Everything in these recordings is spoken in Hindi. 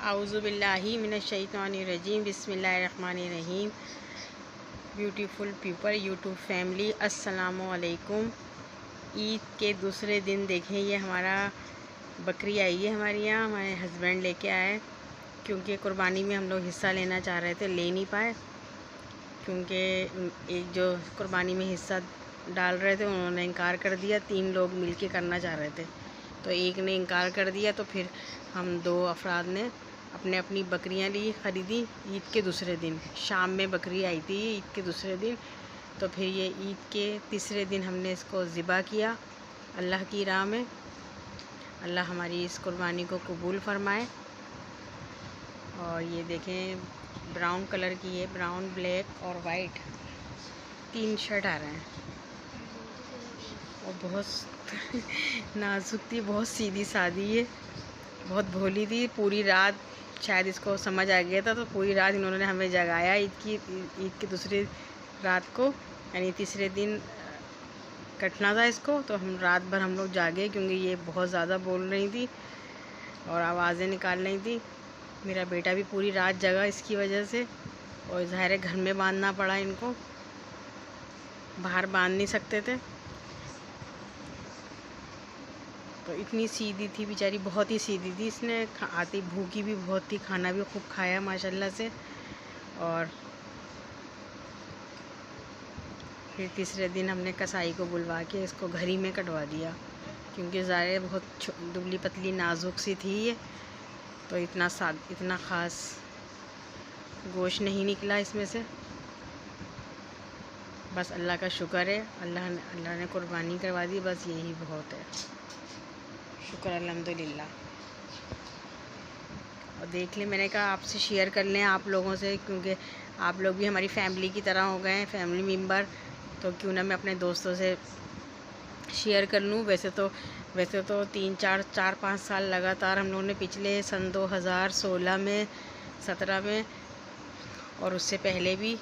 आऊज़ुबिल्लाहि मिनश्शैतानिर्रजीम बिस्मिल्लाहिर्रहमानिर्रहीम। ब्यूटीफुल पीपल यूट्यूब फैमिली, अस्सलामु अलैकुम। ईद के दूसरे दिन देखें, ये हमारा बकरी आई है हमारे यहाँ, हमारे हस्बैंड लेके आए, क्योंकि कुर्बानी में हम लोग हिस्सा लेना चाह रहे थे, ले नहीं पाए, क्योंकि एक जो कुर्बानी में हिस्सा डाल रहे थे उन्होंने इनकार कर दिया। 3 लोग मिलके करना चाह रहे थे, तो एक ने इनकार कर दिया, तो फिर हम 2 अफराद ने अपने अपनी बकरियां ली, ख़रीदी। ईद के दूसरे दिन शाम में बकरी आई थी, ईद के दूसरे दिन। तो फिर ये ईद के तीसरे दिन हमने इसको ज़िबा किया अल्लाह की राह में। अल्लाह हमारी इस कुर्बानी को कबूल फरमाए। और ये देखें, ब्राउन कलर की है, ब्राउन, ब्लैक और वाइट 3 शर्ट आ रहे हैं, और बहुत नाजुक थी, बहुत सीधी सादी है, बहुत भोली थी। पूरी रात शायद इसको समझ आ गया था, तो पूरी रात इन्होंने हमें जगाया ईद की दूसरी रात को, यानी तीसरे दिन कटना था इसको। तो रात भर हम लोग जागे, क्योंकि ये बहुत ज़्यादा बोल रही थी और आवाज़ें निकाल रही थी। मेरा बेटा भी पूरी रात जगा इसकी वजह से, और ज़ाहिर है घर में बांधना पड़ा इनको, बाहर बांध नहीं सकते थे। तो इतनी सीधी थी बेचारी, बहुत ही सीधी थी। इसने आती भूखी भी बहुत थी, खाना भी खूब खाया माशाल्लाह से। और फिर तीसरे दिन हमने कसाई को बुलवा के इसको घर ही में कटवा दिया, क्योंकि ज़ाहिर बहुत दुबली पतली नाजुक सी थी ये, तो इतना ख़ास गोश्त नहीं निकला इसमें से। बस अल्लाह का शुक्र है, अल्लाह ने कुर्बानी करवा दी, बस यही बहुत है। शुक्र अल्हम्दुलिल्लाह। और देख लें, मैंने कहा आपसे शेयर कर लें आप लोगों से, क्योंकि आप लोग भी हमारी फैमिली की तरह हो गए हैं, फैमिली मेम्बर। तो क्यों ना मैं अपने दोस्तों से शेयर कर लूँ। वैसे तो 4-5 साल लगातार हम लोगों ने, पिछले सन 2016 में, 17 में, और उससे पहले भी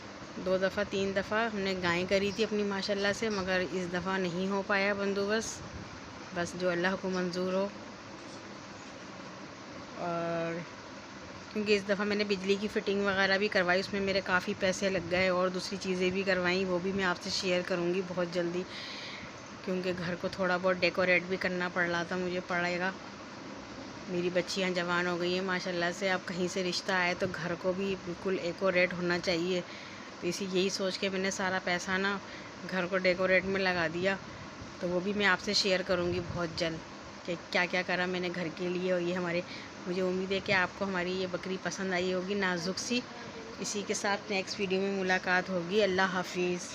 2 दफ़ा 3 दफ़ा हमने गाय करी थी अपनी माशाल्लाह से, मगर इस दफ़ा नहीं हो पाया बंदोबस्त। बस जो अल्लाह को मंजूर हो। और क्योंकि इस दफ़ा मैंने बिजली की फ़िटिंग वगैरह भी करवाई, उसमें मेरे काफ़ी पैसे लग गए, और दूसरी चीज़ें भी करवाई, वो भी मैं आपसे शेयर करूँगी बहुत जल्दी, क्योंकि घर को थोड़ा बहुत डेकोरेट भी करना पड़ेगा। मेरी बच्चियाँ जवान हो गई हैं माशाल्लाह से, अब कहीं से रिश्ता आए तो घर को भी बिल्कुल डेकोरेट होना चाहिए। तो यही सोच के मैंने सारा पैसा ना घर को डेकोरेट में लगा दिया। तो वो भी मैं आपसे शेयर करूँगी बहुत जल्द कि क्या क्या करा मैंने घर के लिए। और ये मुझे उम्मीद है कि आपको हमारी ये बकरी पसंद आई होगी, नाजुक सी। इसी के साथ नेक्स्ट वीडियो में मुलाकात होगी। अल्लाह हाफिज़।